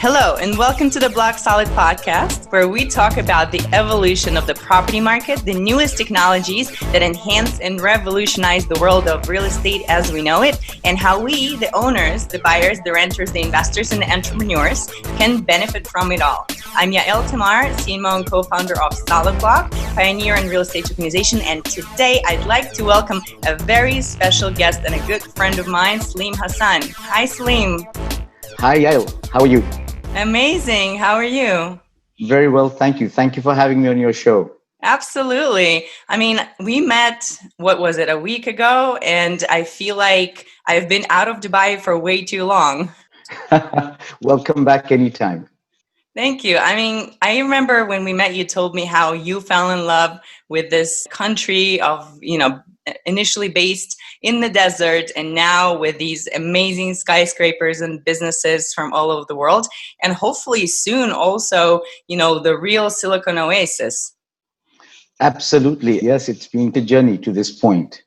Hello, and welcome to the Block Solid podcast, where we talk about the evolution of the property market, the newest technologies that enhance and revolutionize the world of real estate as we know it, and how we, the owners, the buyers, the renters, the investors, and the entrepreneurs can benefit from it all. I'm Yael Tamar, CMO and co-founder of Solid Block, pioneer in real estate tokenization, and today I'd like to welcome a very special guest and a good friend of mine, Sleem Hasan. Hi, Sleem. Hi, Yael. How are you? Amazing. How are you? Very well, thank you. Thank you for having me on your show. Absolutely. I mean, we met, a week ago? And I feel like I've been out of Dubai for way too long. Welcome back anytime. Thank you. I mean, I remember when we met, you told me how you fell in love with this country of, initially based in the desert and now with these amazing skyscrapers and businesses from all over the world. And hopefully soon also, the real Silicon Oasis. Absolutely. Yes, it's been a journey to this point.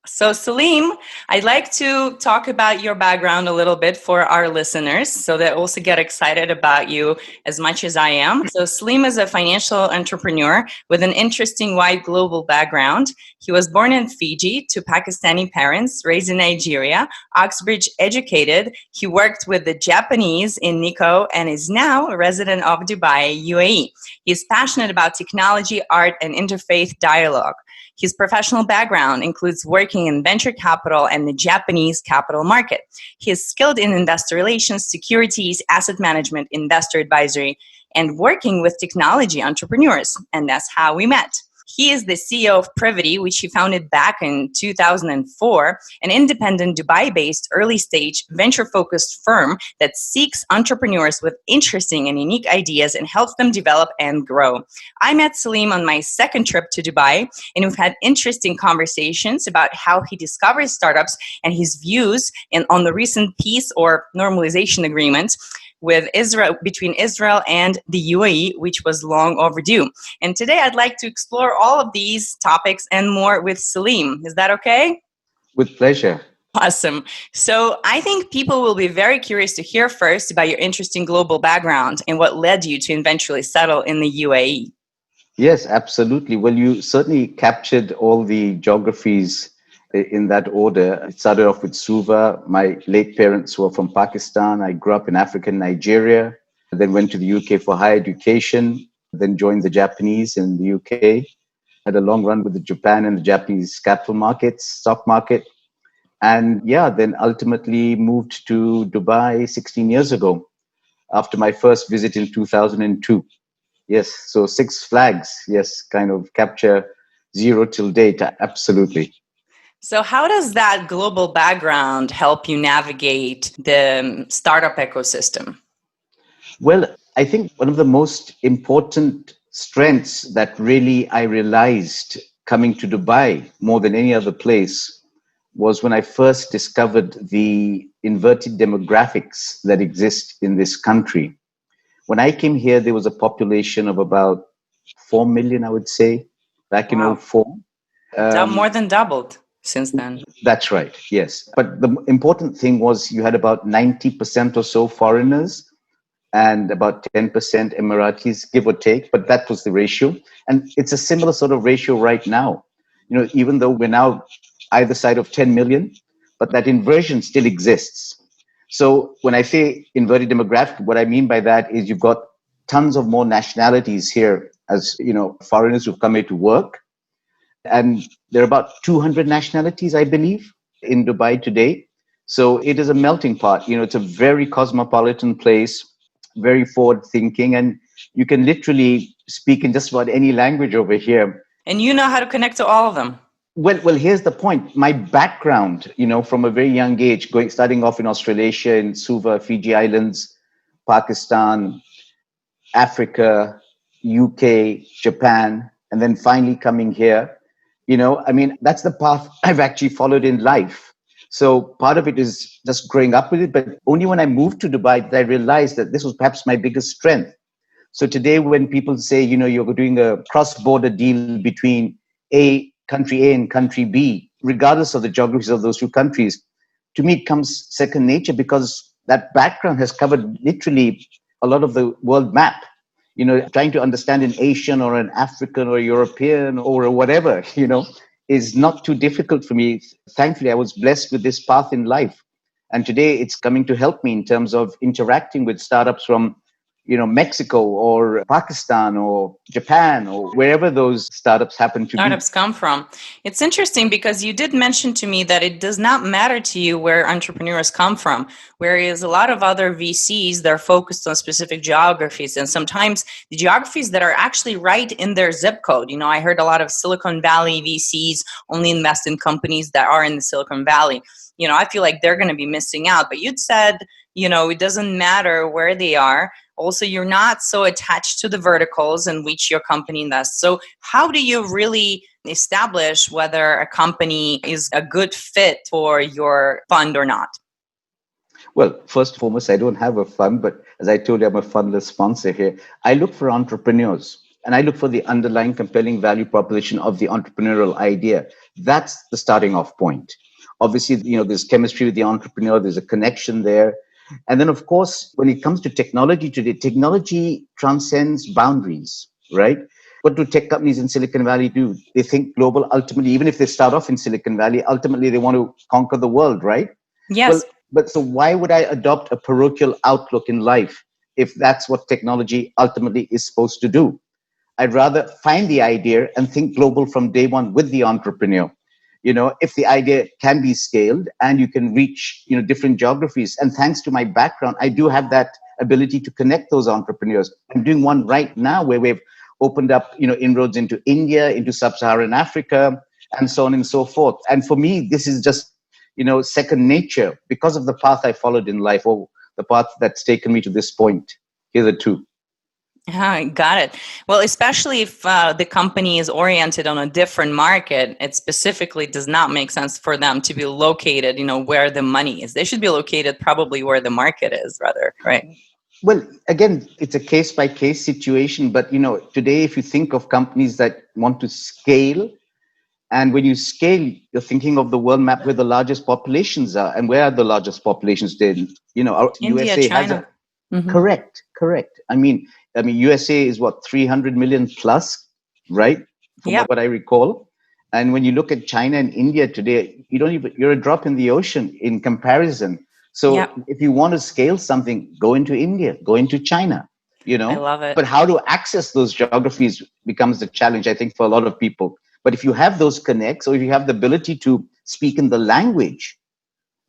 So Sleem, I'd like to talk about your background a little bit for our listeners so they also get excited about you as much as I am. So Sleem is a financial entrepreneur with an interesting wide global background. He was born in Fiji to Pakistani parents, raised in Nigeria, Oxbridge educated. He worked with the Japanese in Nikko and is now a resident of Dubai, UAE. He's passionate about technology, art, and interfaith dialogue. His professional background includes working in venture capital and the Japanese capital market. He is skilled in investor relations, securities, asset management, investor advisory, and working with technology entrepreneurs. And that's how we met. He is the CEO of Privity, which he founded back in 2004, an independent Dubai-based early-stage venture-focused firm that seeks entrepreneurs with interesting and unique ideas and helps them develop and grow. I met Sleem on my second trip to Dubai, and we've had interesting conversations about how he discovers startups and his views on the recent peace or normalization agreement between Israel and the UAE, which was long overdue. And today I'd like to explore all of these topics and more with Sleem. Is that okay? With pleasure. Awesome. So I think people will be very curious to hear first about your interesting global background and what led you to eventually settle in the UAE. Yes, absolutely. Well, you certainly captured all the geographies in that order. It started off with Suva. My late parents were from Pakistan. I grew up in Africa, Nigeria, then went to the UK for higher education, then joined the Japanese in the UK, had a long run with the Japan and the Japanese capital markets, stock market. And then ultimately moved to Dubai 16 years ago after my first visit in 2002. Yes, so Six Flags, yes, kind of capture zero till date, absolutely. So how does that global background help you navigate the startup ecosystem? Well, I think one of the most important strengths that really I realized coming to Dubai more than any other place was when I first discovered the inverted demographics that exist in this country. When I came here, there was a population of about 4 million, I would say, back in 2004. More than doubled since then. That's right, yes. But the important thing was you had about 90% or so foreigners and about 10% Emiratis, give or take, but that was the ratio. And it's a similar sort of ratio right now. Even though we're now either side of 10 million, but that inversion still exists. So when I say inverted demographic, what I mean by that is you've got tons of more nationalities here as, foreigners who've come here to work. And there are about 200 nationalities, I believe, in Dubai today. So it is a melting pot. It's a very cosmopolitan place, very forward thinking, and you can literally speak in just about any language over here. And you know how to connect to all of them. Well, here's the point. My background, from a very young age, starting off in Australasia, in Suva, Fiji Islands, Pakistan, Africa, UK, Japan, and then finally coming here. That's the path I've actually followed in life. So part of it is just growing up with it. But only when I moved to Dubai did I realize that this was perhaps my biggest strength. So today when people say, you're doing a cross-border deal between country A and country B, regardless of the geographies of those two countries, to me it comes second nature because that background has covered literally a lot of the world map. Trying to understand an Asian or an African or European or whatever, is not too difficult for me. Thankfully, I was blessed with this path in life. And today it's coming to help me in terms of interacting with startups from, Mexico or Pakistan or Japan or wherever those startups happen to be. Startups come from. It's interesting because you did mention to me that it does not matter to you where entrepreneurs come from, whereas a lot of other VCs, they're focused on specific geographies, and sometimes the geographies that are actually right in their zip code. I heard a lot of Silicon Valley VCs only invest in companies that are in the Silicon Valley. I feel like they're going to be missing out. But you'd said, it doesn't matter where they are. Also, you're not so attached to the verticals in which your company invests. So how do you really establish whether a company is a good fit for your fund or not? Well, first and foremost, I don't have a fund, but as I told you, I'm a fundless sponsor here. I look for entrepreneurs and I look for the underlying compelling value proposition of the entrepreneurial idea. That's the starting off point. Obviously, there's chemistry with the entrepreneur, there's a connection there. And then, of course, when it comes to technology today, technology transcends boundaries, right? What do tech companies in Silicon Valley do? They think global. Ultimately, even if they start off in Silicon Valley, ultimately they want to conquer the world, right? Yes. Well, but so why would I adopt a parochial outlook in life if that's what technology ultimately is supposed to do? I'd rather find the idea and think global from day one with the entrepreneur. If the idea can be scaled and you can reach, different geographies. And thanks to my background, I do have that ability to connect those entrepreneurs. I'm doing one right now where we've opened up, inroads into India, into sub-Saharan Africa, and so on and so forth. And for me, this is just, second nature because of the path I followed in life, or the path that's taken me to this point hitherto. Got it. Well, especially if the company is oriented on a different market, it specifically does not make sense for them to be located, where the money is. They should be located probably where the market is, rather, right? Well, again, it's a case by case situation. But, today, if you think of companies that want to scale, and when you scale, you're thinking of the world map where the largest populations are. And where are the largest populations then? Our India, USA China. has Correct. I mean, USA is what, 300 million plus, right? From what I recall. And when you look at China and India today, you're a drop in the ocean in comparison. So if you want to scale something, go into India, go into China, I love it. But how to access those geographies becomes the challenge, I think, for a lot of people. But if you have those connects, or if you have the ability to speak in the language,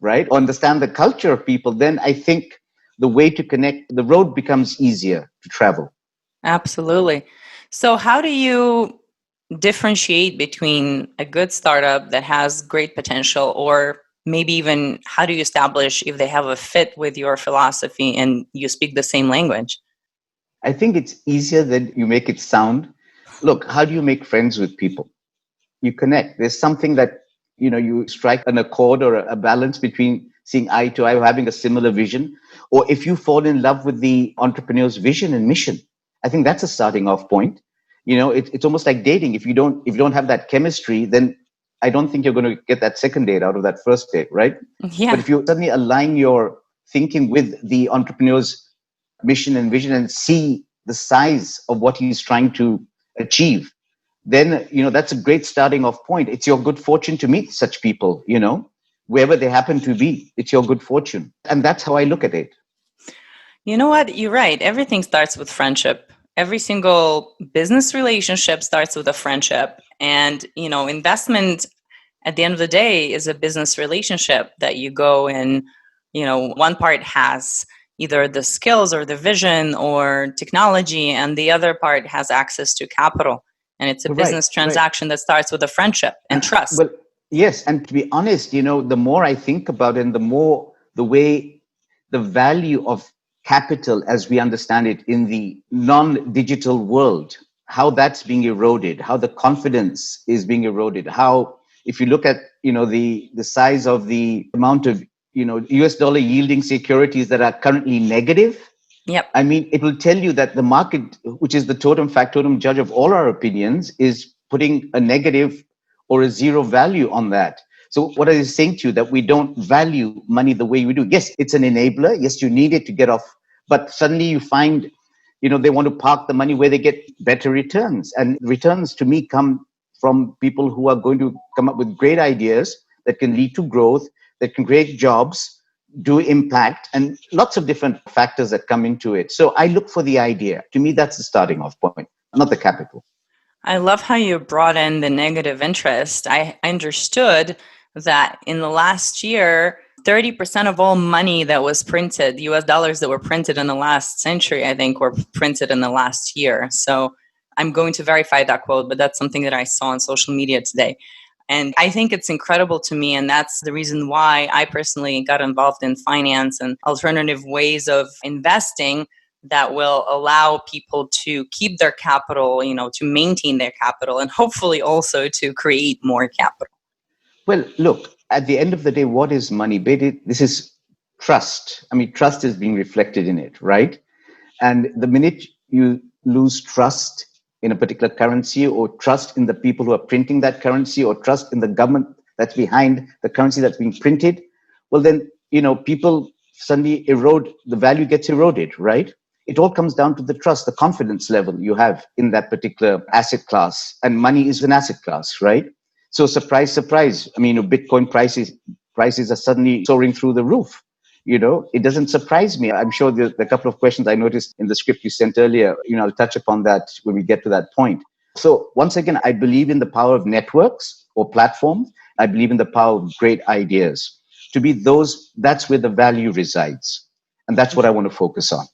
right, or understand the culture of people, then I think the way to connect, the road becomes easier to travel. Absolutely. So how do you differentiate between a good startup that has great potential, or maybe even how do you establish if they have a fit with your philosophy and you speak the same language? I think it's easier than you make it sound. Look, how do you make friends with people? You connect. There's something that, you strike an accord or a balance between seeing eye to eye, having a similar vision. Or if you fall in love with the entrepreneur's vision and mission, I think that's a starting off point. It's almost like dating. If you don't have that chemistry, then I don't think you're going to get that second date out of that first date, right? Yeah. But if you suddenly align your thinking with the entrepreneur's mission and vision and see the size of what he's trying to achieve, then, that's a great starting off point. It's your good fortune to meet such people, wherever they happen to be. It's your good fortune. And that's how I look at it. You know what? You're right. Everything starts with friendship. Every single business relationship starts with a friendship. And, investment at the end of the day is a business relationship that you go in, one part has either the skills or the vision or technology, and the other part has access to capital. And it's a business transaction that starts with a friendship and trust. Well, yes. And to be honest, the more I think about it, and the more the way the value of capital as we understand it in the non-digital world, how that's being eroded, how the confidence is being eroded, how if you look at, the size of the amount of, US dollar yielding securities that are currently negative. Yep. I mean, it will tell you that the market, which is the totem factotum judge of all our opinions, is putting a negative or a zero value on that. So what are they saying to you? That we don't value money the way we do. Yes, it's an enabler. Yes, you need it to get off. But suddenly you find, they want to park the money where they get better returns. And returns to me come from people who are going to come up with great ideas that can lead to growth, that can create jobs, do impact, and lots of different factors that come into it. So I look for the idea. To me, that's the starting off point, not the capital. I love how you brought in the negative interest. I understood that in the last year, 30% of all money that was printed, US dollars that were printed in the last century, I think, were printed in the last year. So I'm going to verify that quote, but that's something that I saw on social media today. And I think it's incredible to me. And that's the reason why I personally got involved in finance and alternative ways of investing that will allow people to keep their capital, to maintain their capital, and hopefully also to create more capital. Well, look, at the end of the day, what is money? This is trust. I mean, trust is being reflected in it, right? And the minute you lose trust in a particular currency, or trust in the people who are printing that currency, or trust in the government that's behind the currency that's being printed, well, then, people suddenly erode, the value gets eroded, right? It all comes down to the trust, the confidence level you have in that particular asset class. And money is an asset class, right? So surprise, surprise. I mean, Bitcoin prices are suddenly soaring through the roof. It doesn't surprise me. I'm sure the couple of questions I noticed in the script you sent earlier, I'll touch upon that when we get to that point. So once again, I believe in the power of networks or platforms. I believe in the power of great ideas. To be that's where the value resides. And that's what I want to focus on.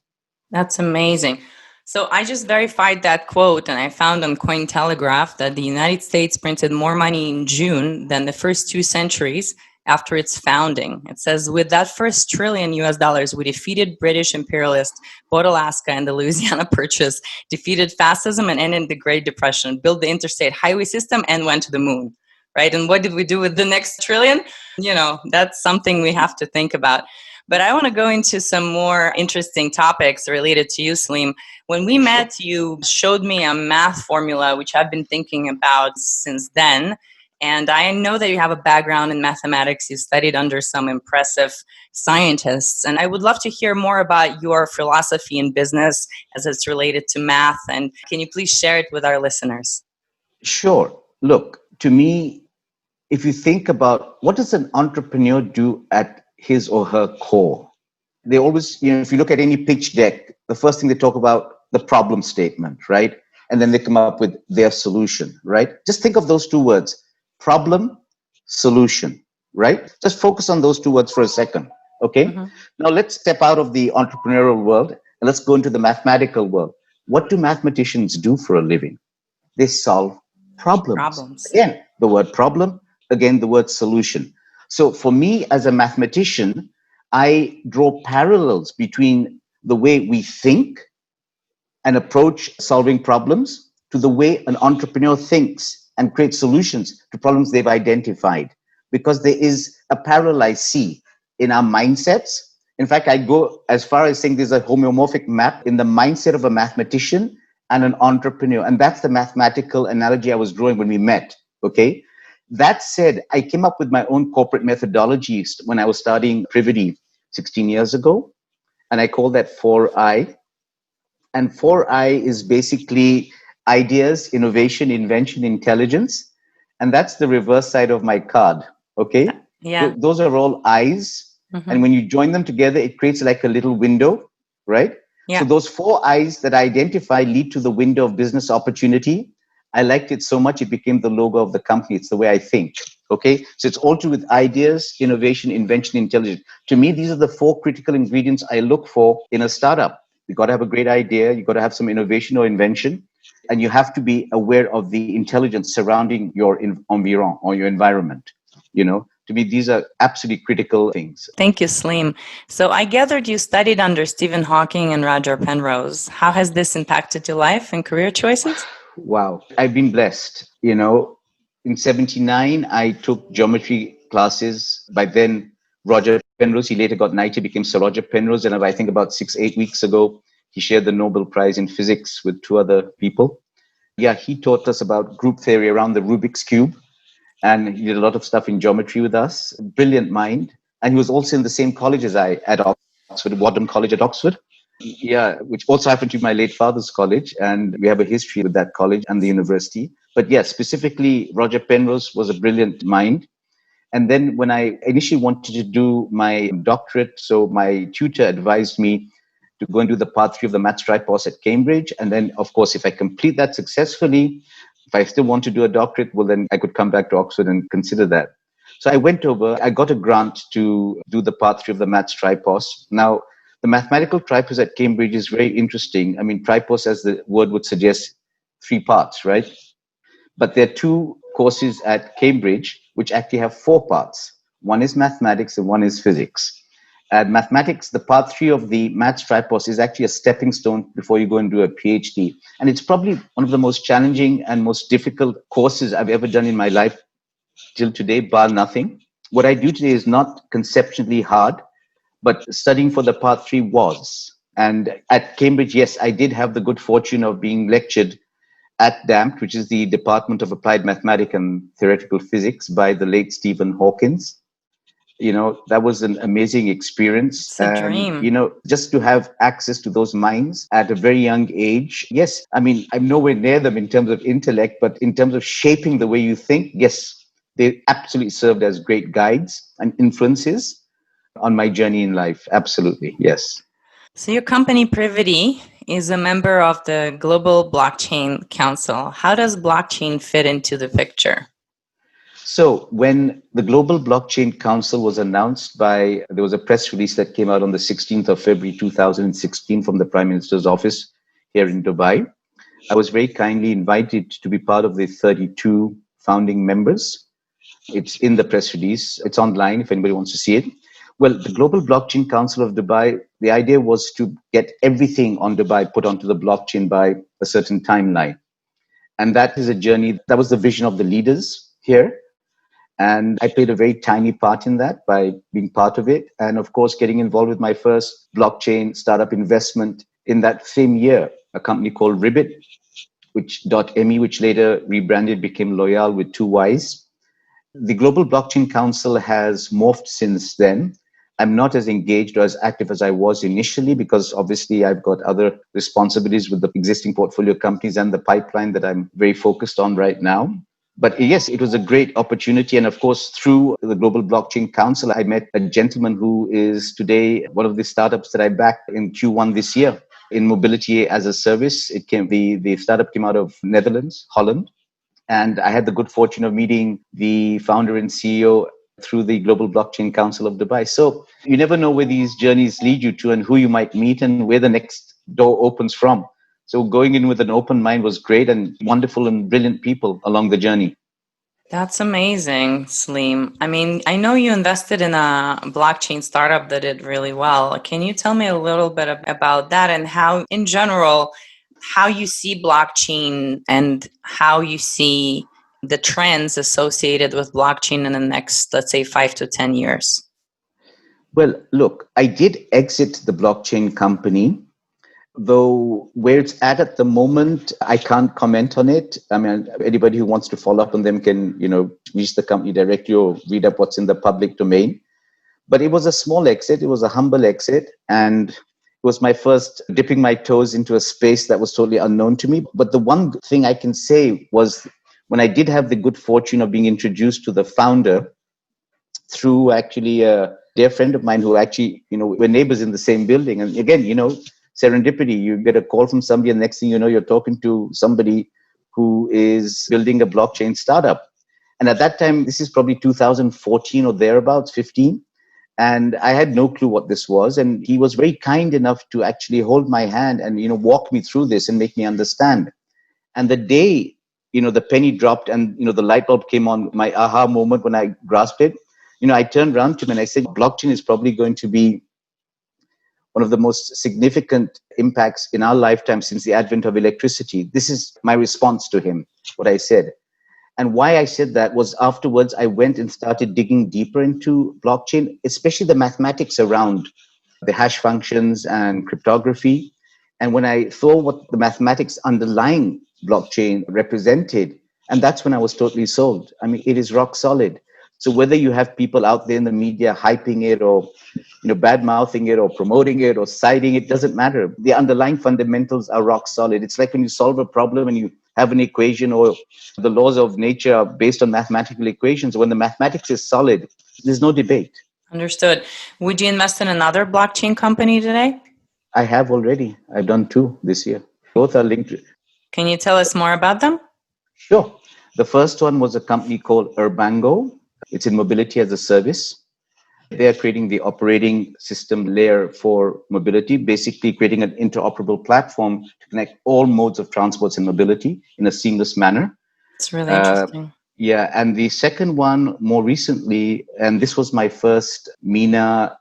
That's amazing. So I just verified that quote, and I found on Cointelegraph that the United States printed more money in June than the first 2 centuries after its founding. It says, with that first trillion US dollars, we defeated British imperialists, bought Alaska and the Louisiana Purchase, defeated fascism and ended the Great Depression, built the interstate highway system, and went to the moon. Right? And what did we do with the next trillion? That's something we have to think about. But I want to go into some more interesting topics related to you, Sleem. When we met, you showed me a math formula, which I've been thinking about since then. And I know that you have a background in mathematics. You studied under some impressive scientists. And I would love to hear more about your philosophy in business as it's related to math. And can you please share it with our listeners? Sure. Look, to me, if you think about what does an entrepreneur do at his or her core, they always, if you look at any pitch deck, the first thing they talk about, the problem statement, right? And then they come up with their solution, right? Just think of those 2 words, problem, solution, right? Just focus on those 2 words for a second, okay? Mm-hmm. Now let's step out of the entrepreneurial world and let's go into the mathematical world. What do mathematicians do for a living? They solve problems. Again, the word problem, again, the word solution. So for me as a mathematician, I draw parallels between the way we think and approach solving problems to the way an entrepreneur thinks and creates solutions to problems they've identified, because there is a parallel I see in our mindsets. In fact, I go as far as saying there's a homeomorphic map in the mindset of a mathematician and an entrepreneur. And that's the mathematical analogy I was drawing when we met, okay? That said, I came up with my own corporate methodologies when I was studying Privity 16 years ago, and I call that 4I. And 4I is basically ideas, innovation, invention, intelligence. And that's the reverse side of my card, okay? Yeah. Those are all I's. Mm-hmm. And when you join them together, it creates like a little window, right? Yeah. So those 4 I's that I identify lead to the window of business opportunity. I liked it so much, it became the logo of the company. It's the way I think, okay? So it's all to do with ideas, innovation, invention, intelligence. To me, these are the 4 critical ingredients I look for in a startup. You got to have a great idea. You got to have some innovation or invention. And you have to be aware of the intelligence surrounding your environment or your environment. To me, these are absolutely critical things. Thank you, Sleem. So I gathered you studied under Stephen Hawking and Roger Penrose. How has this impacted your life and career choices? Wow. I've been blessed. In 79, I took geometry classes. By then, Roger Penrose, he later got knighted, became Sir Roger Penrose. And I think about 6-8 weeks ago, he shared the Nobel Prize in physics with 2 other people. Yeah, he taught us about group theory around the Rubik's Cube. and he did a lot of stuff in geometry with us. Brilliant mind. And he was also in the same college as I at Oxford, Wadham College at Oxford. Yeah, which also happened to be my late father's college. And we have a history with that college and the university. But yes, specifically, Roger Penrose was a brilliant mind. And then when I initially wanted to do my doctorate, so my tutor advised me to go and do the part 3 of the Maths Tripos at Cambridge. And then, of course, if I complete that successfully, if I still want to do a doctorate, well, then I could come back to Oxford and consider that. So I went over, I got a grant to do the part 3 of the Maths Tripos. Now, the mathematical tripos at Cambridge is very interesting. I mean, tripos, as the word would suggest, 3 parts, right? But there are 2 courses at Cambridge which actually have 4 parts. One is mathematics and one is physics. And mathematics, the part 3 of the Maths Tripos is actually a stepping stone before you go and do a PhD. And it's probably one of the most challenging and most difficult courses I've ever done in my life till today, bar nothing. What I do today is not conceptually hard, but studying for the part 3 was. And at Cambridge, yes, I did have the good fortune of being lectured at DAMPT, which is the Department of Applied Mathematics and Theoretical Physics, by the late Stephen Hawkins. You know, that was an amazing experience. It's a dream. You know, just to have access to those minds at a very young age. Yes, I mean, I'm nowhere near them in terms of intellect, but in terms of shaping the way you think, yes, they absolutely served as great guides and influences on my journey in life. Absolutely, yes. So your company Privity is a member of the Global Blockchain Council. How does blockchain fit into the picture? So when the Global Blockchain Council was announced there was a press release that came out on the 16th of February 2016 from the Prime Minister's office here in Dubai. I was very kindly invited to be part of the 32 founding members. It's in the press release. It's online if anybody wants to see it. Well, the Global Blockchain Council of Dubai, the idea was to get everything on Dubai put onto the blockchain by a certain timeline. And that is a journey. That was the vision of the leaders here. And I played a very tiny part in that by being part of it. And of course, getting involved with my first blockchain startup investment in that same year, a company called Ribbit, .me, which later rebranded, became Loyal with 2 Ys. The Global Blockchain Council has morphed since then. I'm not as engaged or as active as I was initially because obviously I've got other responsibilities with the existing portfolio companies and the pipeline that I'm very focused on right now. But yes, it was a great opportunity. And of course, through the Global Blockchain Council, I met a gentleman who is today one of the startups that I backed in Q1 this year in mobility as a service. The startup came out of Netherlands, Holland. And I had the good fortune of meeting the founder and CEO through the Global Blockchain Council of Dubai. So you never know where these journeys lead you to and who you might meet and where the next door opens from. So going in with an open mind was great, and wonderful and brilliant people along the journey. That's amazing, Sleem. I mean, I know you invested in a blockchain startup that did really well. Can you tell me a little bit about that and how, in general, how you see blockchain and how you see the trends associated with blockchain in the next, let's say, 5 to 10 years? Well, look, I did exit the blockchain company, though where it's at the moment, I can't comment on it. I mean, anybody who wants to follow up on them can, reach the company directly or read up what's in the public domain. But it was a small exit. It was a humble exit. And it was my first dipping my toes into a space that was totally unknown to me. But the one thing I can say was when I did have the good fortune of being introduced to the founder through actually a dear friend of mine who actually, we're neighbors in the same building. And again, serendipity, you get a call from somebody and next thing you know, you're talking to somebody who is building a blockchain startup. And at that time, this is probably 2014 or thereabouts, 15. And I had no clue what this was. And he was very kind enough to actually hold my hand and, walk me through this and make me understand. And the day, the penny dropped and, the light bulb came on, my aha moment when I grasped it, I turned around to him and I said, blockchain is probably going to be one of the most significant impacts in our lifetime since the advent of electricity. This is my response to him, what I said. And why I said that was afterwards, I went and started digging deeper into blockchain, especially the mathematics around the hash functions and cryptography. And when I saw what the mathematics underlying blockchain represented, And that's when I was totally sold. I mean, it is rock solid. So whether you have people out there in the media hyping it or bad mouthing it or promoting it or citing it, doesn't matter. The underlying fundamentals are rock solid. It's like when you solve a problem and you have an equation, or the laws of nature are based on mathematical equations. When the mathematics is solid, there's no debate. Understood. Would you invest in another blockchain company today? I have already. I've done 2 this year. Both are linked. Can you tell us more about them? Sure. The first one was a company called Urbango. It's in mobility as a service. They are creating the operating system layer for mobility, basically creating an interoperable platform to connect all modes of transports and mobility in a seamless manner. It's really interesting. Yeah, and the second one more recently, and this was my first MENA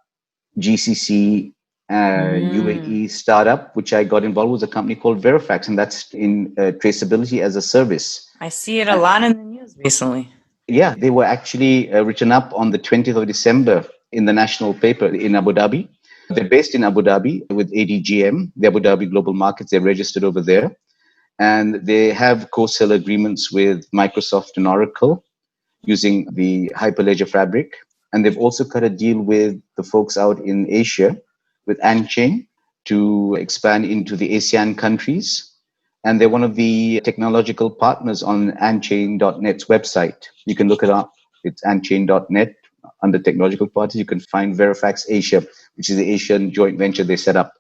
GCC UAE startup, which I got involved with, a company called Verifax, and that's in traceability as a service. I see it a lot in the news recently. Yeah, they were actually written up on the 20th of December in the national paper in Abu Dhabi. They're based in Abu Dhabi with ADGM, the Abu Dhabi Global Markets. They're registered over there. And they have co-sell agreements with Microsoft and Oracle using the Hyperledger Fabric. And they've also cut a deal with the folks out in Asia with Anchain to expand into the ASEAN countries. And they're one of the technological partners on Anchain.net's website. You can look it up. It's Anchain.net. Under technological parties, you can find Verifax Asia, which is the Asian joint venture they set up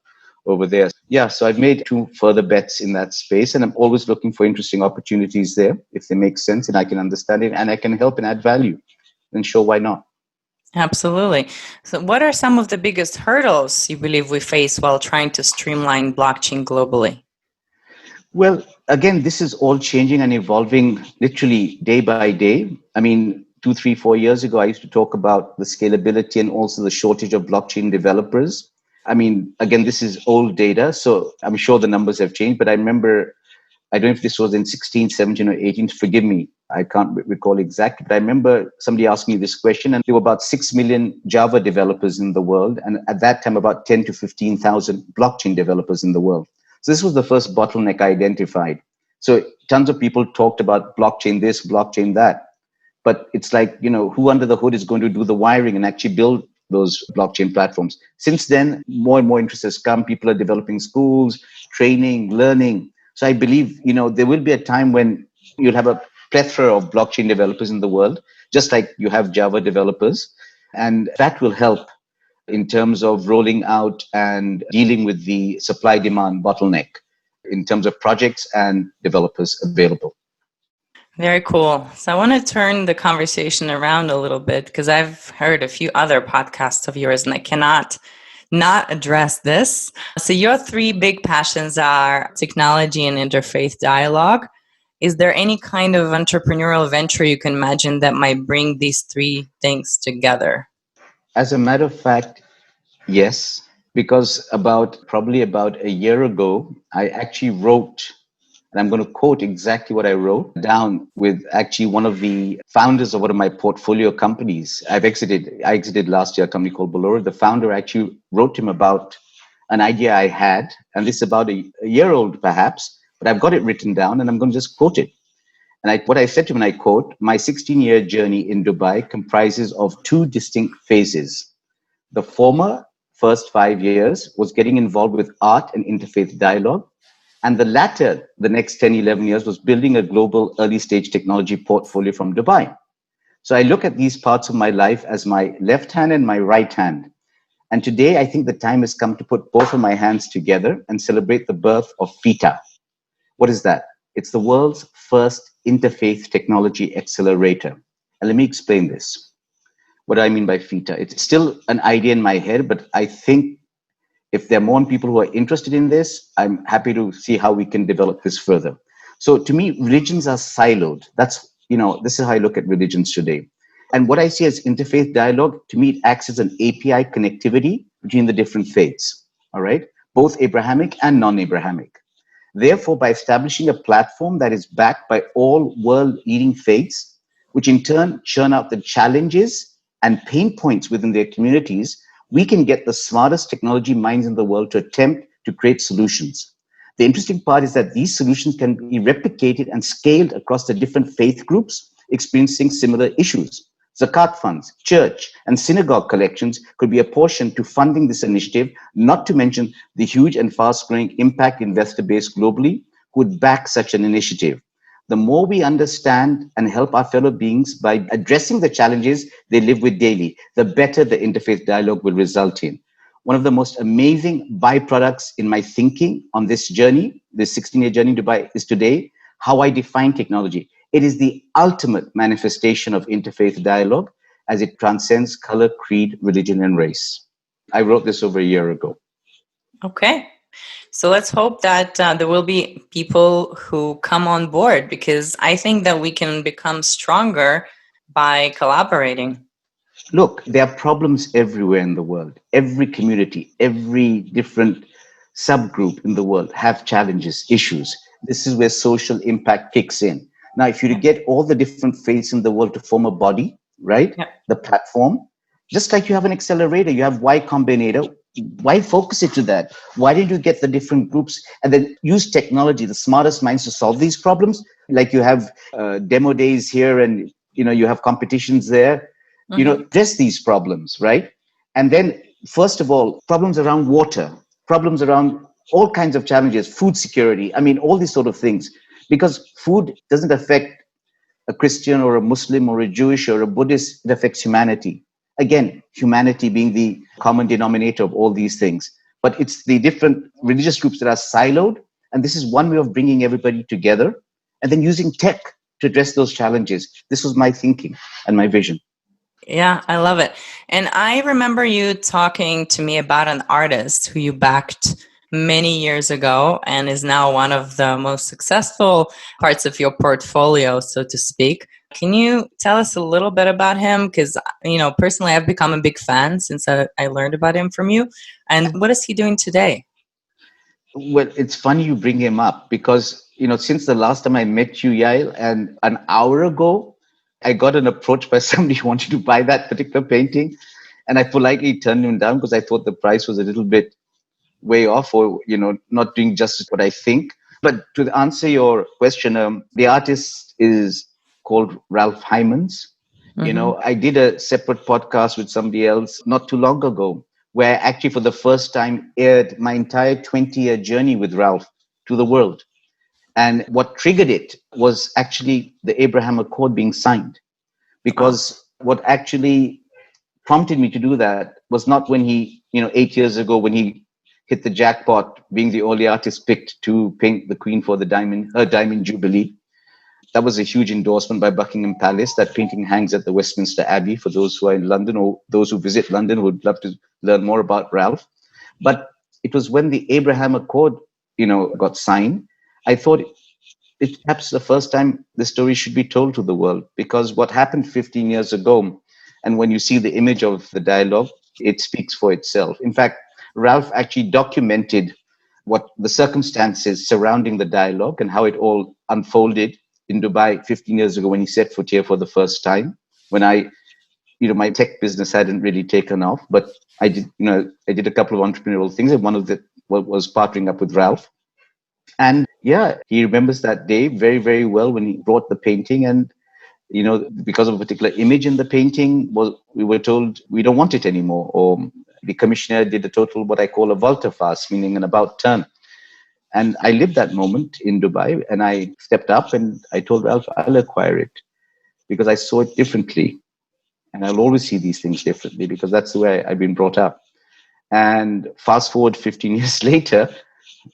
over there. Yeah, so I've made 2 further bets in that space, and I'm always looking for interesting opportunities there. If they make sense and I can understand it and I can help and add value, then sure, why not? Absolutely. So what are some of the biggest hurdles you believe we face while trying to streamline blockchain globally? Well, again, this is all changing and evolving literally day by day. I mean, 2, 3, 4 years ago, I used to talk about the scalability and also the shortage of blockchain developers. I mean, again, this is old data, so I'm sure the numbers have changed, but I remember, I don't know if this was in 16, 17 or 18, forgive me, I can't recall exactly, but I remember somebody asked me this question, and there were about 6 million Java developers in the world, and at that time, about 10 to 15,000 blockchain developers in the world. So this was the first bottleneck I identified. So tons of people talked about blockchain this, blockchain that. But it's like, who under the hood is going to do the wiring and actually build those blockchain platforms? Since then, more and more interest has come. People are developing schools, training, learning. So I believe, there will be a time when you'll have a plethora of blockchain developers in the world, just like you have Java developers. And that will help in terms of rolling out and dealing with the supply-demand bottleneck in terms of projects and developers available. Very cool. So I want to turn the conversation around a little bit because I've heard a few other podcasts of yours and I cannot not address this. So your 3 big passions are technology and interfaith dialogue. Is there any kind of entrepreneurial venture you can imagine that might bring these 3 things together? As a matter of fact, yes, because probably about a year ago, I actually wrote, and I'm going to quote exactly what I wrote down with actually one of the founders of one of my portfolio companies. I exited last year a company called Bolora. The founder actually wrote him about an idea I had, and this is about a year old perhaps, but I've got it written down and I'm going to just quote it. And what I said to him, and I quote, "My 16-year journey in Dubai comprises of 2 distinct phases. The former, first 5 years, was getting involved with art and interfaith dialogue. And the latter, the next 10, 11 years, was building a global early stage technology portfolio from Dubai. So I look at these parts of my life as my left hand and my right hand. And today, I think the time has come to put both of my hands together and celebrate the birth of FITA." What is that? It's the world's first interfaith technology accelerator. And let me explain this. What do I mean by FITA? It's still an idea in my head, but I think if there are more people who are interested in this, I'm happy to see how we can develop this further. So to me, religions are siloed. This is how I look at religions today. And what I see as interfaith dialogue, to me, it acts as an API connectivity between the different faiths, all right? Both Abrahamic and non-Abrahamic. Therefore, by establishing a platform that is backed by all world-leading faiths, which in turn churn out the challenges and pain points within their communities, we can get the smartest technology minds in the world to attempt to create solutions. The interesting part is that these solutions can be replicated and scaled across the different faith groups experiencing similar issues. Zakat funds, church, and synagogue collections could be apportioned to funding this initiative, not to mention the huge and fast-growing impact investor base globally who would back such an initiative. The more we understand and help our fellow beings by addressing the challenges they live with daily, the better the interfaith dialogue will result in. One of the most amazing byproducts in my thinking on this journey, this 16-year journey to Dubai, is today how I define technology. It is the ultimate manifestation of interfaith dialogue as it transcends color, creed, religion, and race. I wrote this over a year ago. Okay. So let's hope that there will be people who come on board, because I think that we can become stronger by collaborating. Look, there are problems everywhere in the world. Every community, every different subgroup in the world have challenges, issues. This is where social impact kicks in. Now, if you get all the different faiths in the world to form a body, right? Yeah. The platform, just like you have an accelerator, you have Y Combinator. Why focus it to that? Why didn't you get the different groups and then use technology, the smartest minds to solve these problems? Like you have demo days here and, you have competitions there. Address these problems, right? And then, first of all, problems around water, problems around all kinds of challenges, food security. I mean, all these sort of things, because food doesn't affect a Christian or a Muslim or a Jewish or a Buddhist. It affects humanity. Again, humanity being the common denominator of all these things. But it's the different religious groups that are siloed. And this is one way of bringing everybody together and then using tech to address those challenges. This was my thinking and my vision. Yeah, I love it. And I remember you talking to me about an artist who you backed many years ago and is now one of the most successful parts of your portfolio, so to speak. Can you tell us a little bit about him? Because, personally, I've become a big fan since I learned about him from you. And what is he doing today? Well, it's funny you bring him up because, since the last time I met you, Yael, and an hour ago, I got an approach by somebody who wanted to buy that particular painting. And I politely turned him down because I thought the price was a little bit way off or, not doing justice to what I think. But to answer your question, the artist is called Ralph Hymans. Mm-hmm. I did a separate podcast with somebody else not too long ago, where I actually for the first time aired my entire 20-year journey with Ralph to the world. And what triggered it was actually the Abraham Accord being signed. Because what actually prompted me to do that was not when he, 8 years ago, when he hit the jackpot, being the only artist picked to paint the Queen for her Diamond Jubilee. That was a huge endorsement by Buckingham Palace. That painting hangs at the Westminster Abbey for those who are in London or those who visit London would love to learn more about Ralph. But it was when the Abraham Accord, got signed, I thought it's perhaps the first time the story should be told to the world, because what happened 15 years ago, and when you see the image of the dialogue, it speaks for itself. In fact, Ralph actually documented what the circumstances surrounding the dialogue and how it all unfolded in Dubai 15 years ago when he set foot here for the first time, when my tech business hadn't really taken off, but I did a couple of entrepreneurial things, and one of them was partnering up with Ralph. And yeah, he remembers that day very, very well when he brought the painting. And, because of a particular image in the painting, we were told we don't want it anymore. Or the commissioner did a total, what I call a volte-face, meaning an about turn. And I lived that moment in Dubai, and I stepped up and I told Ralph, I'll acquire it because I saw it differently. And I'll always see these things differently because that's the way I've been brought up. And fast forward 15 years later,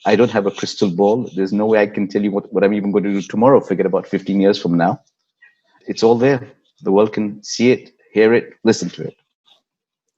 I don't have a crystal ball. There's no way I can tell you what I'm even going to do tomorrow. Forget about 15 years from now. It's all there. The world can see it, hear it, listen to it.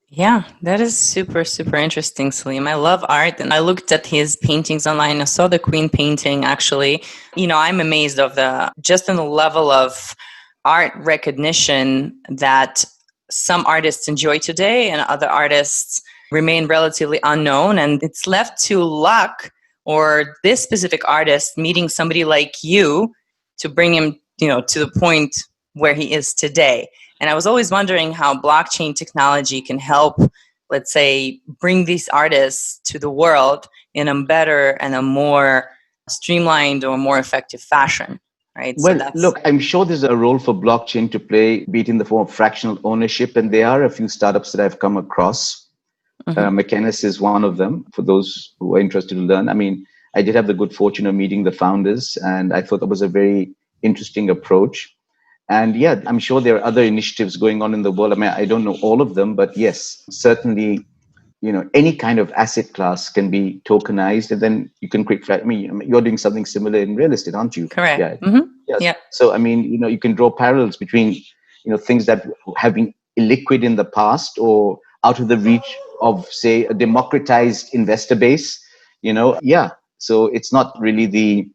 Yeah, that is super, super interesting, Sleem. I love art, and I looked at his paintings online. I saw the Queen painting, actually. I'm amazed of just in the level of art recognition that some artists enjoy today and other artists remain relatively unknown. And it's left to luck or this specific artist meeting somebody like you to bring him, to the point where he is today. And I was always wondering how blockchain technology can help, let's say, bring these artists to the world in a better and a more streamlined or more effective fashion, right? So Well, that's look, I'm sure there's a role for blockchain to play, be it in the form of fractional ownership. And there are a few startups that I've come across. Mechanis is one of them for those who are interested to learn. I mean, I did have the good fortune of meeting the founders, and I thought that was a very interesting approach. And yeah, I'm sure there are other initiatives going on in the world. I mean, I don't know all of them, but yes, certainly, any kind of asset class can be tokenized, and then you can create flat. I mean, you're doing something similar in real estate, aren't you? correct. Yeah. Mm-hmm. Yes. Yeah. So, I mean, you can draw parallels between, things that have been illiquid in the past or out of the reach of, say, a democratized investor base, yeah. So it's not really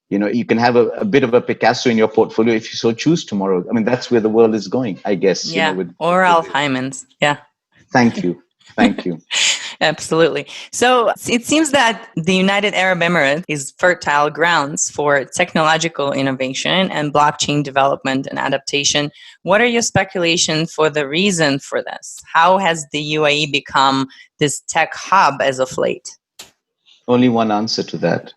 you can have a bit of a Picasso in your portfolio if you so choose tomorrow. I mean, that's where the world is going, I guess, Yeah. with Or Ralph Hymans. Yeah. Thank you. Thank you. Absolutely. So it seems that the United Arab Emirates is fertile grounds for technological innovation and blockchain development and adaptation. What are your speculations for the reason for this? How has the UAE become this tech hub as of late? Only one answer to that.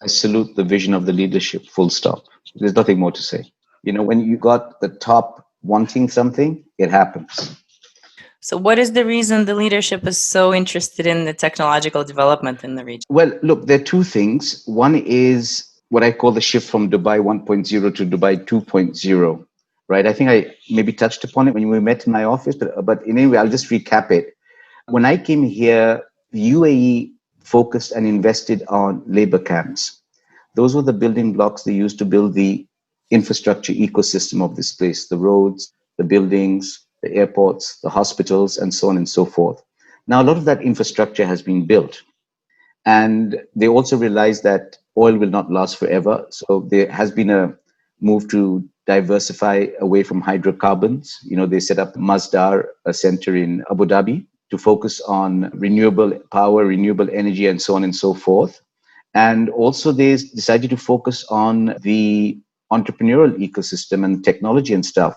I salute the vision of the leadership, full stop. There's nothing more to say. When you got the top wanting something, it happens. So what is the reason the leadership is so interested in the technological development in the region? Well, look, there are two things. One is what I call the shift from Dubai 1.0 to Dubai 2.0, right? I think I maybe touched upon it when we met in my office, but anyway, I'll just recap it. When I came here, the UAE focused and invested on labor camps. Those were the building blocks they used to build the infrastructure ecosystem of this place, the roads, the buildings, the airports, the hospitals, and so on and so forth. Now, a lot of that infrastructure has been built. And they also realized that oil will not last forever. So there has been a move to diversify away from hydrocarbons. They set up Masdar, a center in Abu Dhabi, to focus on renewable power, renewable energy, and so on and so forth. And also they decided to focus on the entrepreneurial ecosystem and technology and stuff.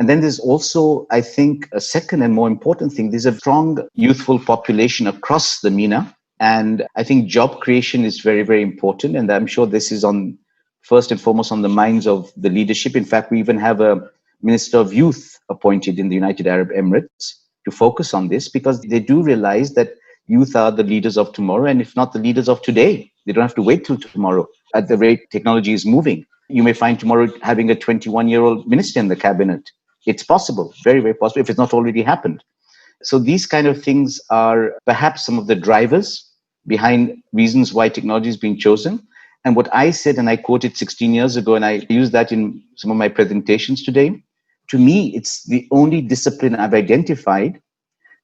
And then there's also, I think, a second and more important thing. There's a strong youthful population across the MENA. And I think job creation is very, very important. And I'm sure this is on first and foremost on the minds of the leadership. In fact, we even have a Minister of Youth appointed in the United Arab Emirates to focus on this, because they do realize that youth are the leaders of tomorrow, and if not the leaders of today. They don't have to wait till tomorrow at the rate technology is moving. You may find tomorrow having a 21-year-old minister in the cabinet. It's possible, very, very possible, if it's not already happened. So these kind of things are perhaps some of the drivers behind reasons why technology is being chosen. And what I said, and I quoted 16 years ago, and I use that in some of my presentations today, to me, it's the only discipline I've identified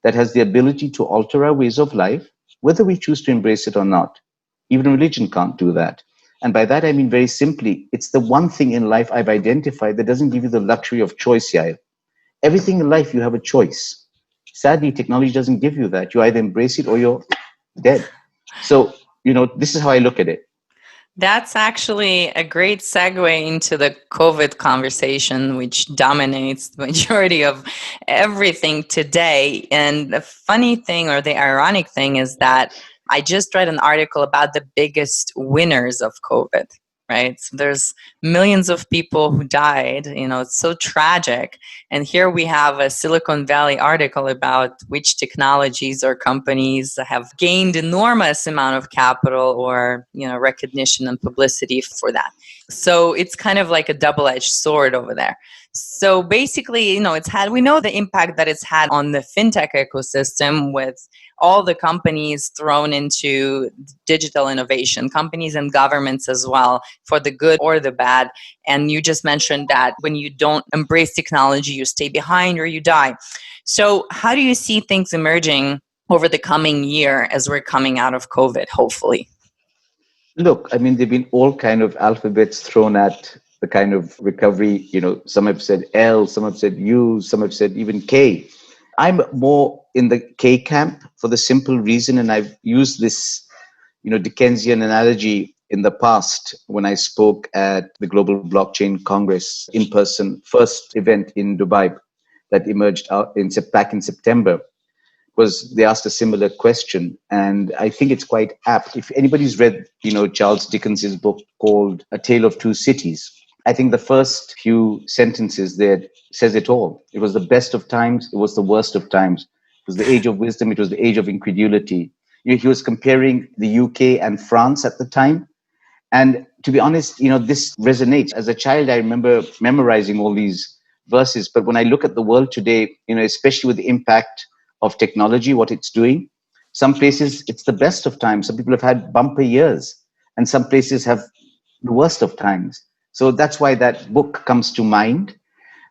that has the ability to alter our ways of life, whether we choose to embrace it or not. Even religion can't do that. And by that, I mean very simply, it's the one thing in life I've identified that doesn't give you the luxury of choice, Yael. Everything in life, you have a choice. Sadly, technology doesn't give you that. You either embrace it or you're dead. So, this is how I look at it. That's actually a great segue into the COVID conversation, which dominates the majority of everything today. And the funny thing, or the ironic thing, is that I just read an article about the biggest winners of COVID, right? So there's millions of people who died. It's so tragic. And here we have a Silicon Valley article about which technologies or companies have gained enormous amount of capital or, recognition and publicity for that. So it's kind of like a double-edged sword over there. So basically, we know the impact that it's had on the fintech ecosystem with all the companies thrown into digital innovation, companies and governments as well, for the good or the bad. And you just mentioned that when you don't embrace technology, you stay behind or you die. So how do you see things emerging over the coming year as we're coming out of COVID, hopefully? Look, I mean, there've been all kind of alphabets thrown at the kind of recovery. Some have said L, some have said U, some have said even K. I'm more in the K camp for the simple reason, and I've used this, Dickensian analogy in the past when I spoke at the Global Blockchain Congress in-person first event in Dubai that emerged out back in September. was they asked a similar question. And I think it's quite apt. If anybody's read, Charles Dickens's book called A Tale of Two Cities, I think the first few sentences there says it all. It was the best of times. It was the worst of times. It was the age of wisdom. It was the age of incredulity. He was comparing the UK and France at the time. And to be honest, this resonates. As a child, I remember memorizing all these verses. But when I look at the world today, especially with the impact of technology, what it's doing, some places it's the best of times. Some people have had bumper years, and some places have the worst of times. So that's why that book comes to mind.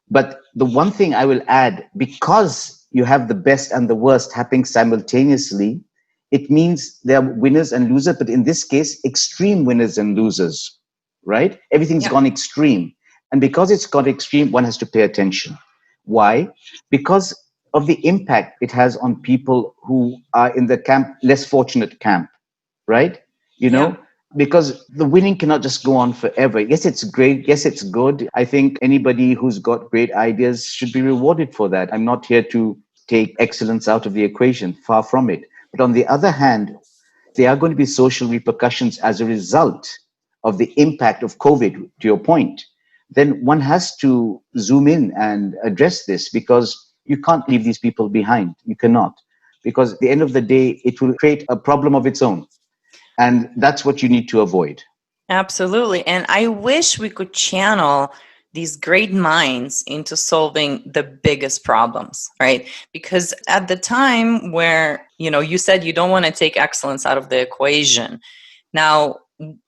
But the one thing I will add, because you have the best and the worst happening simultaneously, it means there are winners and losers, but in this case, extreme winners and losers, right? Everything's gone extreme. And because it's got extreme, one has to pay attention. Why? Because of the impact it has on people who are in the less fortunate camp, right? Because the winning cannot just go on forever. Yes, it's great. Yes, it's good. I think anybody who's got great ideas should be rewarded for that. I'm not here to take excellence out of the equation, far from it. But on the other hand, there are going to be social repercussions as a result of the impact of COVID, to your point. Then one has to zoom in and address this, because you can't leave these people behind. You cannot. Because at the end of the day, it will create a problem of its own. And that's what you need to avoid. Absolutely. And I wish we could channel these great minds into solving the biggest problems, right? Because at the time where, you said you don't want to take excellence out of the equation. Now,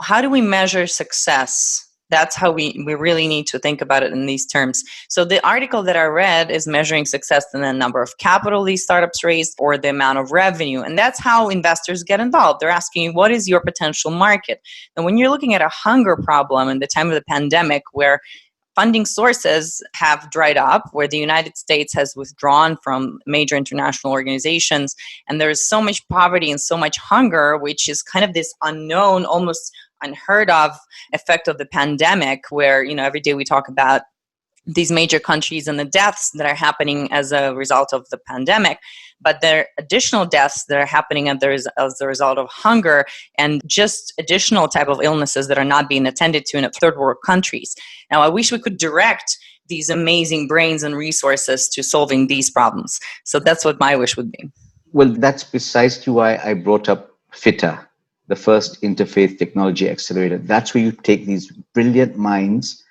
how do we measure success? That's how we really need to think about it in these terms. So the article that I read is measuring success in the number of capital these startups raised or the amount of revenue. And that's how investors get involved. They're asking, what is your potential market? And when you're looking at a hunger problem in the time of the pandemic, where funding sources have dried up, where the United States has withdrawn from major international organizations, and there's so much poverty and so much hunger, which is kind of this unknown, almost unheard of effect of the pandemic, where every day we talk about these major countries and the deaths that are happening as a result of the pandemic, but there are additional deaths that are happening as a result of hunger and just additional type of illnesses that are not being attended to in third world countries. Now, I wish we could direct these amazing brains and resources to solving these problems. So that's what my wish would be. Well, that's precisely why I brought up FITA, the first interfaith technology accelerator. That's where you take these brilliant minds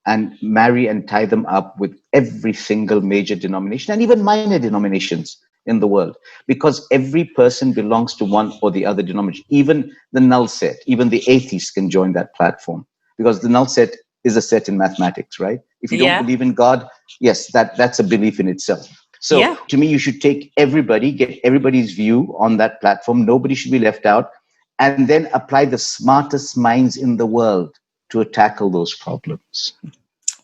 and marry and tie them up with every single major denomination and even minor denominations in the world, because every person belongs to one or the other denomination. Even the null set, even the atheists can join that platform, because the null set is a set in mathematics, right? If you don't believe in God, yes, that's a belief in itself. So to me, you should take everybody, get everybody's view on that platform. Nobody should be left out, and then apply the smartest minds in the world to tackle those problems.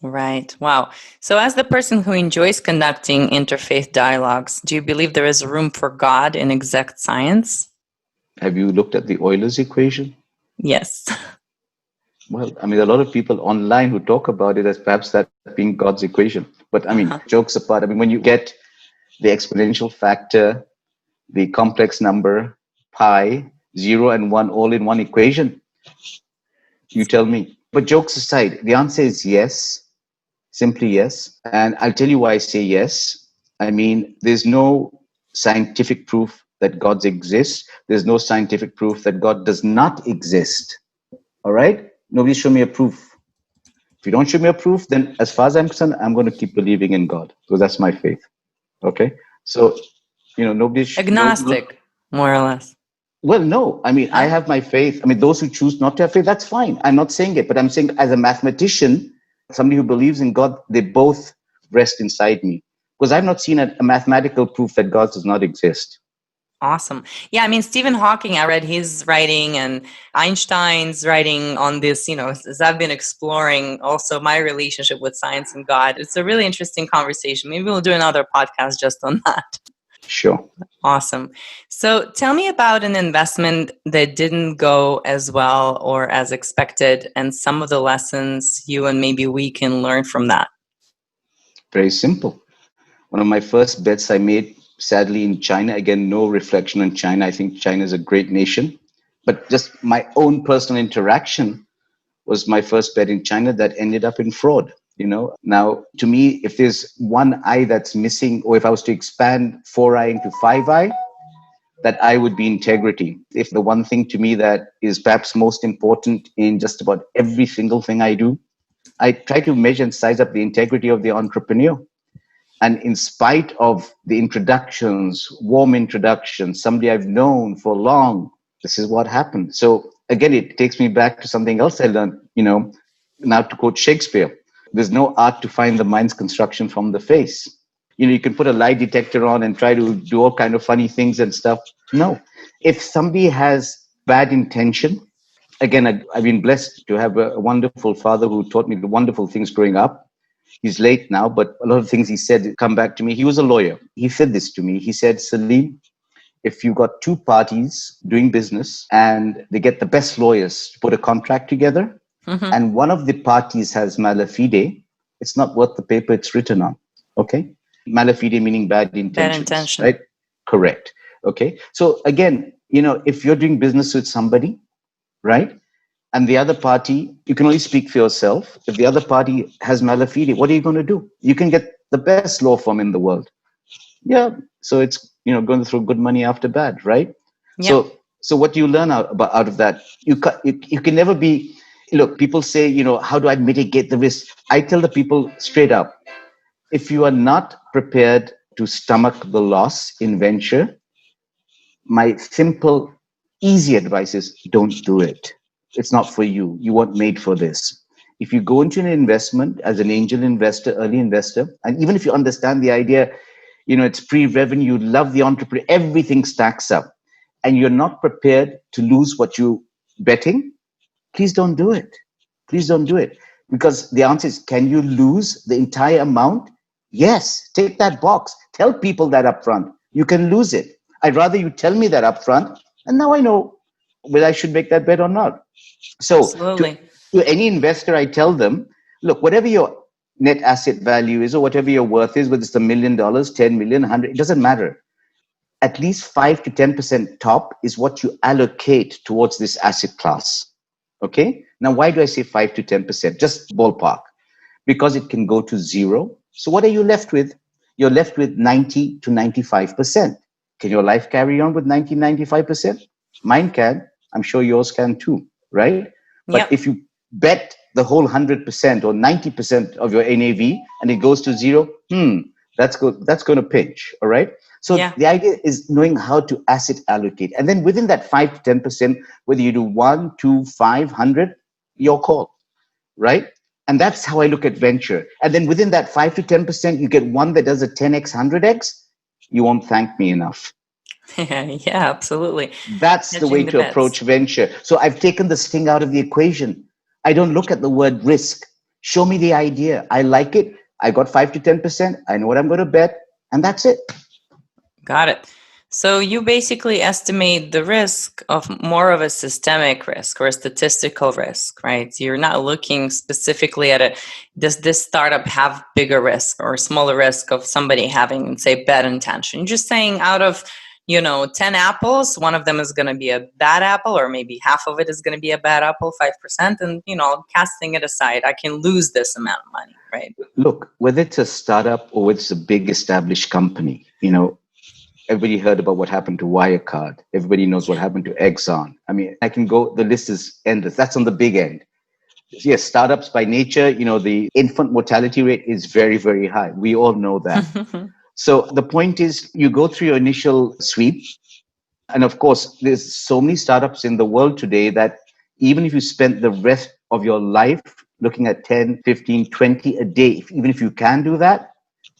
Right. Wow. So as the person who enjoys conducting interfaith dialogues, do you believe there is room for God in exact science? Have you looked at the Euler's equation? Yes. Well, I mean, a lot of people online who talk about it as perhaps that being God's equation. But I mean, jokes apart, I mean, when you get the exponential factor, the complex number, pi, 0 and 1 all in one equation, you tell me. But jokes aside, the answer is yes, simply yes. And I'll tell you why I say yes. I mean, there's no scientific proof that God exists. There's no scientific proof that God does not exist. All right? Nobody show me a proof. If you don't show me a proof, then as far as I'm concerned, I'm going to keep believing in God, because that's my faith. Okay? So, nobody should... Agnostic, more or less. Well, no. I mean, I have my faith. I mean, those who choose not to have faith, that's fine. I'm not saying it, but I'm saying as a mathematician, somebody who believes in God, they both rest inside me, because I've not seen a mathematical proof that God does not exist. Awesome. Yeah, I mean, Stephen Hawking, I read his writing, and Einstein's writing on this, as I've been exploring also my relationship with science and God. It's a really interesting conversation. Maybe we'll do another podcast just on that. Sure. Awesome. So tell me about an investment that didn't go as well or as expected, and some of the lessons you and maybe we can learn from that. Very simple. One of my first bets I made sadly in China. Again, no reflection on China. I think China is a great nation. But just my own personal interaction was my first bet in China that ended up in fraud. Now to me, if there's one eye that's missing, or if I was to expand 4i into 5i, that I would be integrity. If the one thing to me that is perhaps most important in just about every single thing I do, I try to measure and size up the integrity of the entrepreneur. And in spite of the introductions, warm introductions, somebody I've known for long, this is what happened. So again, it takes me back to something else I learned, now to quote Shakespeare, there's no art to find the mind's construction from the face. You can put a lie detector on and try to do all kind of funny things and stuff. No. If somebody has bad intention, again, I've been blessed to have a wonderful father who taught me the wonderful things growing up. He's late now, but a lot of things he said come back to me. He was a lawyer. He said this to me. He said, Sleem, if you've got two parties doing business and they get the best lawyers to put a contract together, and one of the parties has malafide, it's not worth the paper it's written on. Okay? Malafide meaning bad intentions, right? Correct. Okay. So again, if you're doing business with somebody, right, and the other party, you can only speak for yourself. If the other party has malafide, what are you going to do? You can get the best law firm in the world. Yeah. So it's, going through good money after bad, right? Yeah. So what do you learn out of that? You can never be, look, people say, how do I mitigate the risk? I tell the people straight up, if you are not prepared to stomach the loss in venture, my simple, easy advice is don't do it. It's not for you. You weren't made for this. If you go into an investment as an angel investor, early investor, and even if you understand the idea, it's pre-revenue, you love the entrepreneur, everything stacks up, and you're not prepared to lose what you're betting, please don't do it. Please don't do it. Because the answer is, can you lose the entire amount? Yes, take that box. Tell people that up front. You can lose it. I'd rather you tell me that up front, and now I know whether I should make that bet or not. So to any investor, I tell them, look, whatever your net asset value is or whatever your worth is, whether it's $1 million, 10 million, 100, it doesn't matter. At least 5 to 10% top is what you allocate towards this asset class. Okay? Now, why do I say 5 to 10%? Just ballpark. Because it can go to zero. So what are you left with? You're left with 90 to 95%. Can your life carry on with 90, 95%? Mine can. I'm sure yours can too, right? But if you bet the whole 100% or 90% of your NAV and it goes to zero, that's going to pinch, all right? So the idea is knowing how to asset allocate. And then within that 5 to 10%, whether you do 1, 2, 5, 100, your call, right? And that's how I look at venture. And then within that 5 to 10%, you get one that does a 10x, 100x, you won't thank me enough. Yeah, absolutely. That's the way to approach venture. So I've taken the sting out of the equation. I don't look at the word risk. Show me the idea. I like it. I got 5 to 10%. I know what I'm going to bet. And that's it. Got it. So you basically estimate the risk of more of a systemic risk or a statistical risk, right? You're not looking specifically at does this startup have bigger risk or smaller risk of somebody having, say, bad intention. You're just saying out of 10 apples, one of them is going to be a bad apple, or maybe half of it is going to be a bad apple, 5%. And, casting it aside, I can lose this amount of money, right? Look, whether it's a startup or it's a big established company, everybody heard about what happened to Wirecard. Everybody knows what happened to Exxon. I mean, I can go, the list is endless. That's on the big end. Yes, startups by nature, the infant mortality rate is very, very high. We all know that. So the point is, you go through your initial sweep. And of course, there's so many startups in the world today that even if you spend the rest of your life looking at 10, 15, 20 a day, even if you can do that,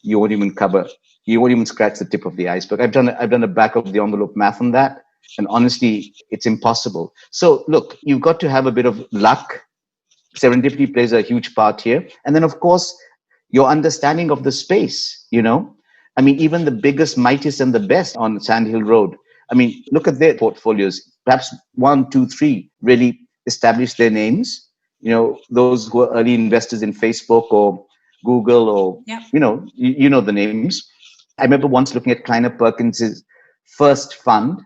you won't even scratch the tip of the iceberg. I've done a back of the envelope math on that. And honestly, it's impossible. So look, you've got to have a bit of luck. Serendipity plays a huge part here. And then, of course, your understanding of the space, I mean, even the biggest, mightiest, and the best on Sand Hill Road. I mean, look at their portfolios. Perhaps 1, 2, 3 really established their names. Those who are early investors in Facebook or Google or, you know the names. I remember once looking at Kleiner Perkins's first fund.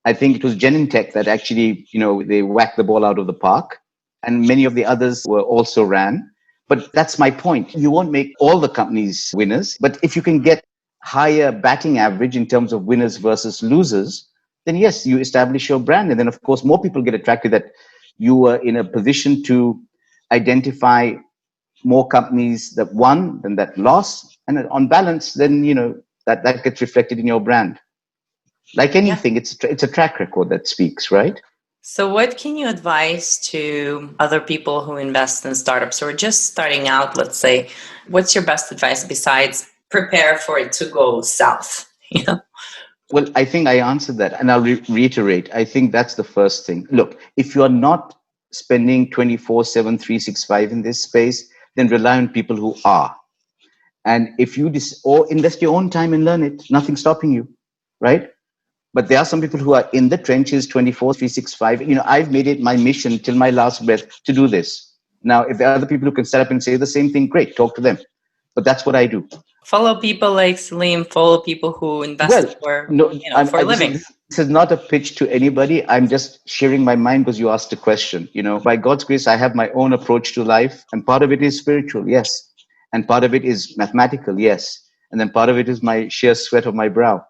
I think it was Genentech that actually, they whacked the ball out of the park, and many of the others were also ran. But that's my point. You won't make all the companies winners, but if you can get higher batting average in terms of winners versus losers, then yes, you establish your brand. And then, of course, more people get attracted that you were in a position to identify more companies that won than that lost. And on balance, then, that gets reflected in your brand. Like anything, it's a track record that speaks, right? So what can you advise to other people who invest in startups or just starting out, let's say? What's your best advice besides prepare for it to go south? Well, I think I answered that, and I'll reiterate. I think that's the first thing. Look, if you're not spending 24/7, 365 in this space, then rely on people who are. And if you or invest your own time and learn it, nothing's stopping you, right? But there are some people who are in the trenches 24, 365. I've made it my mission till my last breath to do this. Now, if there are other people who can stand up and say the same thing, great, talk to them. But that's what I do. Follow people like Sleem, follow people who invest for a living. This is not a pitch to anybody. I'm just sharing my mind because you asked a question. By God's grace, I have my own approach to life. And part of it is spiritual, yes. And part of it is mathematical, yes. And then part of it is my sheer sweat of my brow.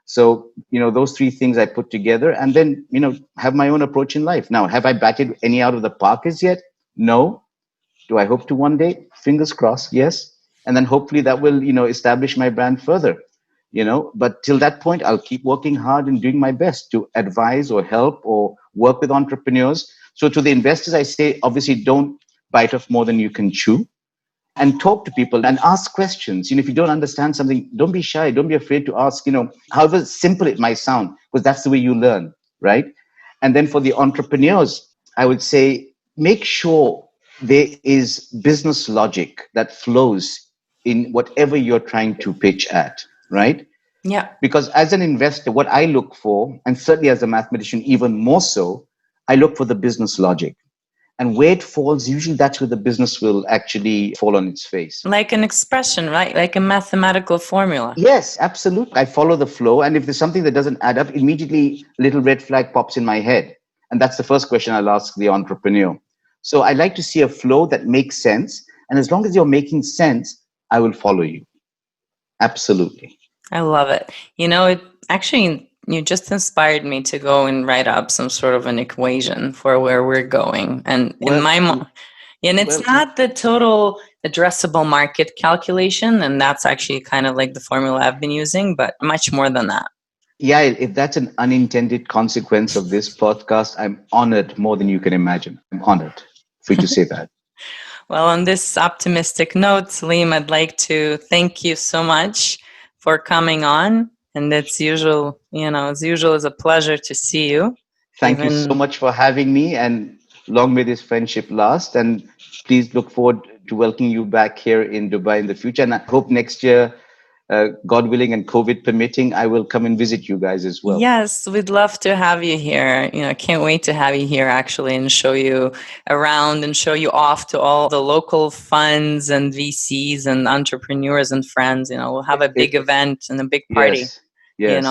So, those three things I put together and then, have my own approach in life. Now, have I batted any out of the park as yet? No. Do I hope to one day? Fingers crossed, yes. And then hopefully that will, establish my brand further, But till that point, I'll keep working hard and doing my best to advise or help or work with entrepreneurs. So to the investors, I say, obviously, don't bite off more than you can chew. And talk to people and ask questions. If you don't understand something, don't be shy. Don't be afraid to ask, however simple it might sound, because that's the way you learn, right? And then for the entrepreneurs, I would say, make sure there is business logic that flows in whatever you're trying to pitch at, right? Yeah. Because as an investor, what I look for, and certainly as a mathematician, even more so, I look for the business logic. And where it falls, usually that's where the business will actually fall on its face. Like an expression, right? Like a mathematical formula. Yes, absolutely. I follow the flow. And if there's something that doesn't add up, immediately a little red flag pops in my head. And that's the first question I'll ask the entrepreneur. So I like to see a flow that makes sense. And as long as you're making sense, I will follow you. Absolutely. I love it. It actually... You just inspired me to go and write up some sort of an equation for where we're going. And in my mind, and it's not the total addressable market calculation. And that's actually kind of like the formula I've been using, but much more than that. Yeah, if that's an unintended consequence of this podcast, I'm honored more than you can imagine. I'm honored for you to say that. Well, on this optimistic note, Sleem, I'd like to thank you so much for coming on. And it's usual, it's a pleasure to see you. Thank you so much for having me, and long may this friendship last. And please look forward to welcoming you back here in Dubai in the future. And I hope next year, God willing and COVID permitting, I will come and visit you guys as well. Yes, we'd love to have you here. Can't wait to have you here actually and show you around and show you off to all the local funds and VCs and entrepreneurs and friends. We'll have a big event and a big party. Yes.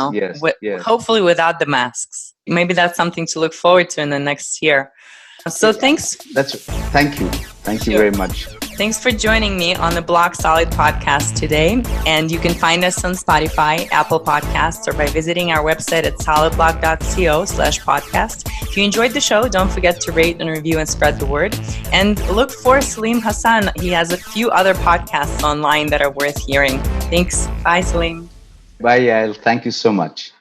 Hopefully without the masks. Maybe that's something to look forward to in the next year. So thanks. Thank you. Thank you very much. Thanks for joining me on the Block Solid podcast today. And you can find us on Spotify, Apple Podcasts, or by visiting our website at solidblock.co/podcast. If you enjoyed the show, don't forget to rate and review and spread the word. And look for Sleem Hasan. He has a few other podcasts online that are worth hearing. Thanks. Bye, Sleem. Bye, Yael. Thank you so much.